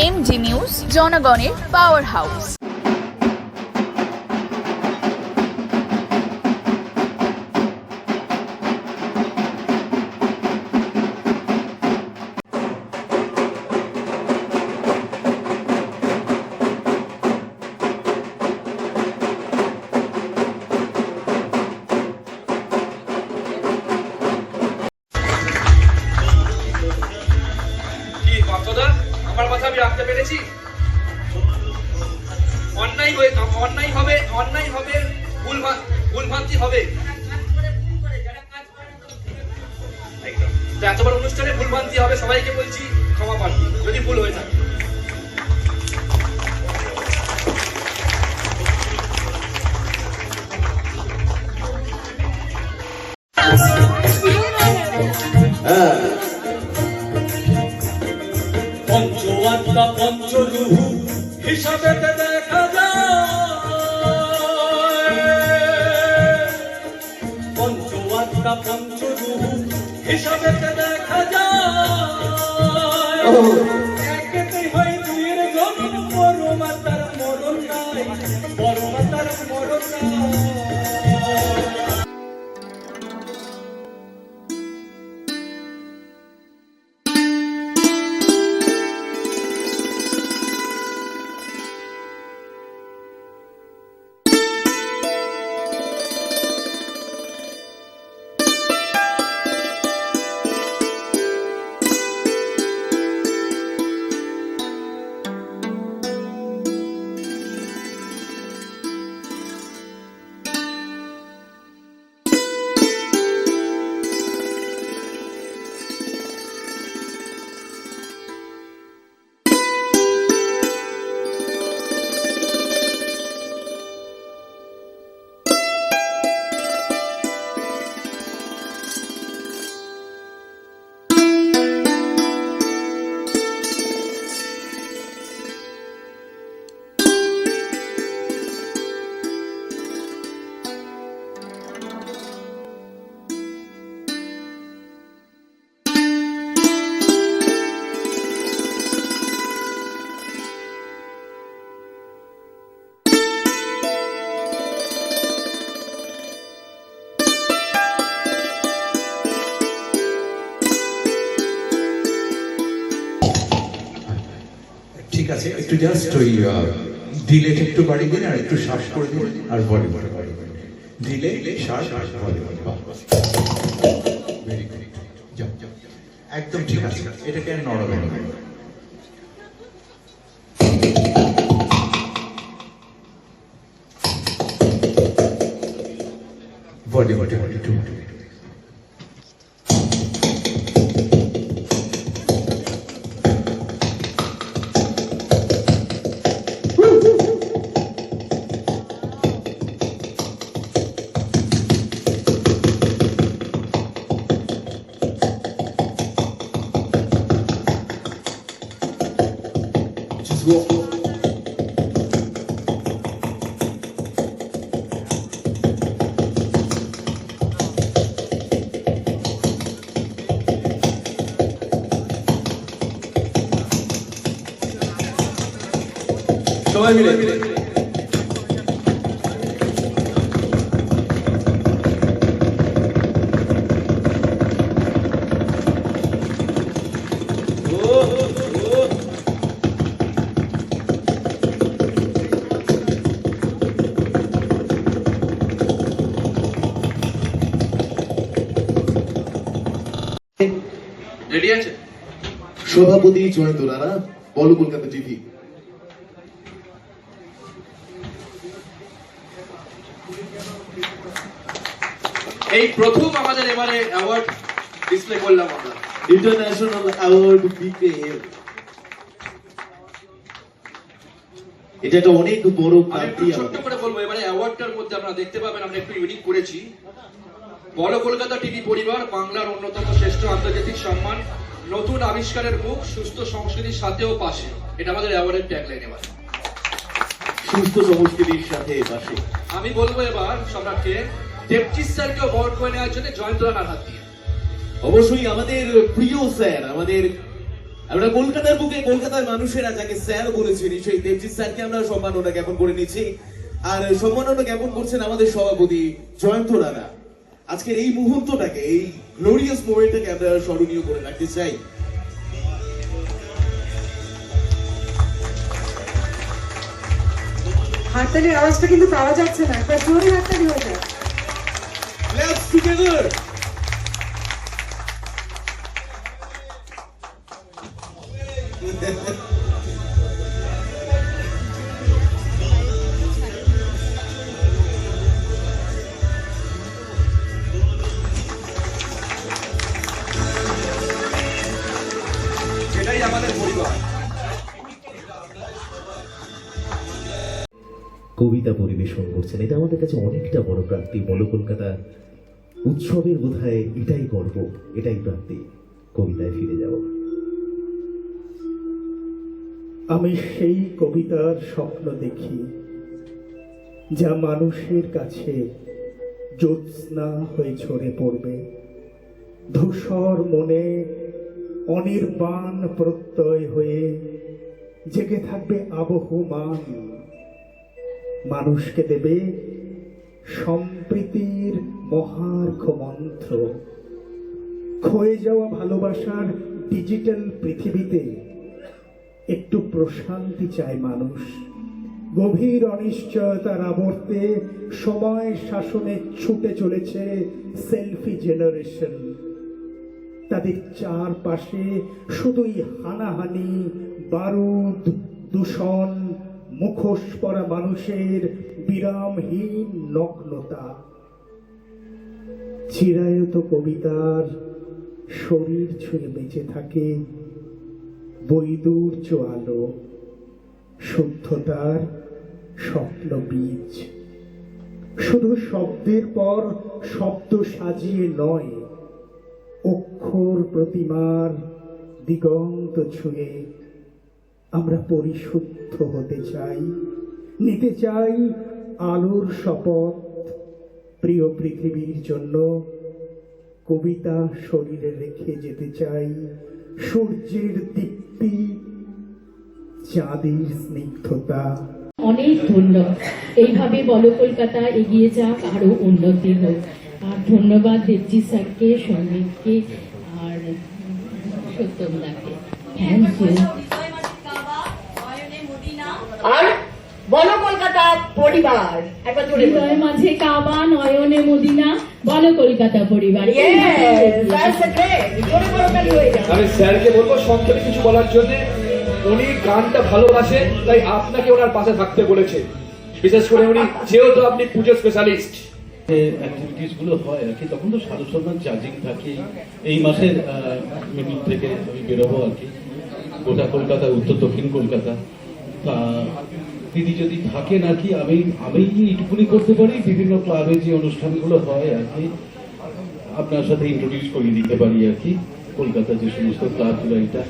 MG news, জনগণের power house. আমার কথা আমি রাখতে পেরেছি। অন্যায় হবে, ভুলভ্রান্তি হবে। এত বড় অনুষ্ঠানে ভুলভ্রান্তি হবে, সবাইকে বলছি ক্ষমা প্রার্থী যদি ভুল হয়ে থাকে। পঞ্চআত্মা পঞ্চরূহ হিসাবে দেখা যায়, পঞ্চআত্মা পঞ্চরূহ হিসাবে দেখা যায়। একেতেই হয় দুইয়ের জন্ম, বড় মাতার মরণ নাই, বড় মাতার মরণ নাই। ঠিক আছে, একটু জাস্ট ওই ডিলে একটু বাড়িয়ে দিন, আর একটু শ্বাস করে দিন, আর বডি বডি বডি ডিলে শ্বাস বডি বডি। ভেরি গুড, যাও যাও, একদম ঠিক আছে। এটাকে আর নড়াবে না। বডি বডি বডি টু সবাই মিলে রেডি আছে? সভাপতি জয়ন্ত রানা, বলো কলকাতা টিভি। এই প্রথম আমাদের এবারে অ্যাওয়ার্ড ডিসপ্লে করলাম আমরা, ইন্টারন্যাশনাল অ্যাওয়ার্ড বিকেএল। এটা একটা অনেক বড় প্রাপ্তি। ছোট্ট করে বলবো, এবারে অ্যাওয়ার্ডটার মধ্যে আপনারা দেখতে পাবেন আমরা একটু ইউনিক করেছি। বলো কলকাতা টিভি পরিবার, বাংলার অন্যতম শ্রেষ্ঠ আন্তর্জাতিক সম্মান, নতুন আবিষ্কারের মুখ, সুস্থ সংস্কৃতির সাথেও পাশে। এটা আমাদের অ্যাওয়ার্ডের ট্যাগলাইন। এবার সুস্থ সংস্কৃতির সাথে পাশে। আমি বলবো এবার সম্রাটকে দেবজিৎ স্যারকেও বরণ করে নেওয়ার জন্য জয়ন্ত রানার হাত দিয়ে। অবশ্যই আমাদের প্রিয় স্যার, আমাদের আমরা কলকাতার বুকে কলকাতার মানুষেরা যাকে স্যার বলেছে, সেই দেবজিৎ স্যারকে আমরা সম্মাননা জ্ঞাপন করে নিচ্ছি। আর সম্মাননা জ্ঞাপন করছেন আমাদের সভাপতি জয়ন্ত রানা। আজকের এই মুহূর্তটাকে, এই গ্লোরিয়াস মোমেন্টটাকে আমরা স্মরণীয় করে রাখতে চাই। হাততালির আওয়াজটা কিন্তু পাওয়া যাচ্ছে না, একবার জোরে হাততালি হয়ে যায়। Let's together. এটাই আমাদের পরিবার। কবিতা পরিবেশন করছেন, এটা আমাদের কাছে অনেকটা বড় প্রাপ্তি। বলো কলকাতা উৎসবের বোধহয় এটাই গর্ব, এটাই প্রাপ্তি। কবিতায় ফিরে যাও। আমি সেই কবিতার স্বপ্ন দেখি যা মানুষের কাছে জ্যোৎস্না হয়ে ঝরে পড়বে, ধূসর মনে অনির্বাণ প্রত্যয় হয়ে জেগে থাকবে আবহমান, মানুষকে দেবে সম্প্রীতির মহার্ঘ মন্ত্র। ক্ষয়ে যাওয়া ভালোবাসার ডিজিটাল পৃথিবীতে একটু প্রশান্তি চায় মানুষ। গভীর অনিশ্চয়তার আবর্তে সময় শাসনে ছুটে চলেছে সেলফি জেনারেশন। তাদের চারপাশে শুধুই হানাহানি, বারুদ, দূষণ, মুখোশ পরা মানুষের বিরামহীন নগ্নতা। চিরায়ত কবিতার শরীর ছুঁয়ে বেঁচে থাকে বৈদুর্য আলো, শুদ্ধতার স্বপ্ন বীজ। শুধু শব্দের পর শব্দ সাজিয়ে নয়, অক্ষর প্রতিমার দিগন্ত ছুঁয়ে আমরা পরিশুদ্ধ হতে চাই, নিতে চাই আলোর শপথ। প্রিয় পৃথিবীর জন্য কবিতা শরীরে রেখে যেতে চাই সূর্যের দীপ্তি, চাঁদের স্নিগ্ধতা। অনেক ধন্যবাদ। এইভাবে বলো কলকাতা এগিয়ে যাক, আরো উন্নতি হোক। আর ধন্যবাদ দেবজিৎ স্যারকে, সন্দীপকে আর সত্যমদাকে। Thank you. আর বলো কলকাতা পরিবার, একবার জোরে বলো। হৃদয়ের মাঝে কাবা, নয়নে মদিনা, বলো কলকাতা পরিবার। আমি স্যারকে বলবো সংক্ষেপে কিছু বলার জন্য। উনি গানটা ভালোবাসেন, তাই আপনাকে ওনার পাশে থাকতে বলেছে। বিশেষ করে উনি যেহেতু আপনি পুজো স্পেশালিস্ট। অ্যাক্টিভিটিস গুলো হয় আর কি, তখন তো সারস্বত চার্জিং থাকে। এই মাসের মিডিল থেকে আমি বেরোবো আর কি, গোটা কলকাতা, উত্তর দক্ষিণ কলকাতা। দিদি যদি থাকেন আর কি, আমি এইটুকুনি করতে পারি, বিভিন্ন ক্লাবে যে অনুষ্ঠানগুলো হয় আর কি আপনার সাথে ইন্ট্রোডিউস করিয়ে দিতে পারি আর কি, কলকাতার যে সমস্ত ক্লাবগুলো। এটা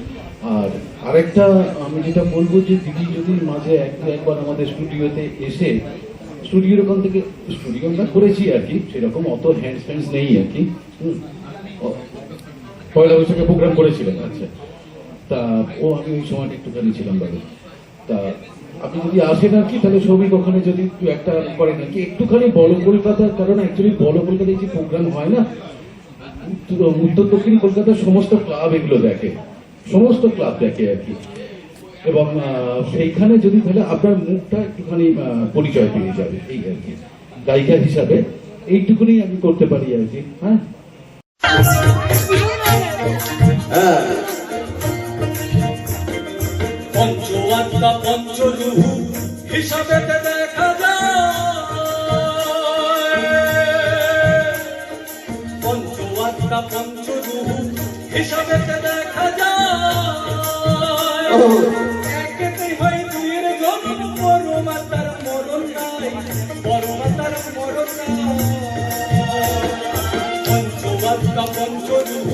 আর আরেকটা আমি যেটা বলবো যে দিদি যদি মাঝে একবার আমাদের স্টুডিওতে এসে, স্টুডিওর ওখান থেকে স্টুডিও আমরা করেছি আর কি, সেরকম অত হ্যান্ডস ফ্যান্ডস নেই আর কি। পয়লা বৈশাখে প্রোগ্রাম করেছিলেন, আচ্ছা। তা আমি ওই সময়টা একটুখানি ছিলাম বাইরে। তা আপনি যদি আসেন আর কি, তাহলে শ্রমিক ওখানে যদি একটু একটা করেন আর কি, একটুখানি বড় কলকাতার, কারণ অ্যাকচুয়ালি বড় কলকাতায় যে প্রোগ্রাম হয় না, উত্তর দক্ষিণ কলকাতার সমস্ত ক্লাব এগুলো দেখে, সমস্ত ক্লাব দেখে আর কি। এবং সেইখানে যদি তাহলে আপনার মুখটা একটুখানি পরিচয় পেয়ে যাবে, এই আর কি। গায়িকা হিসাবে এইটুকুনি আমি করতে পারি আর কি। হ্যাঁ, পঞ্চআত্মা পঞ্চরূহ হিসাবে দেখা যায়, পঞ্চআত্মা পঞ্চরূহ হিসাবে দেখা যায়। একেতেই হয় দুইয়ের জন্ম, বড় মাতার মরণ নাই, বড় মাতার মরণ নাই। পঞ্চআত্মা পঞ্চরূহ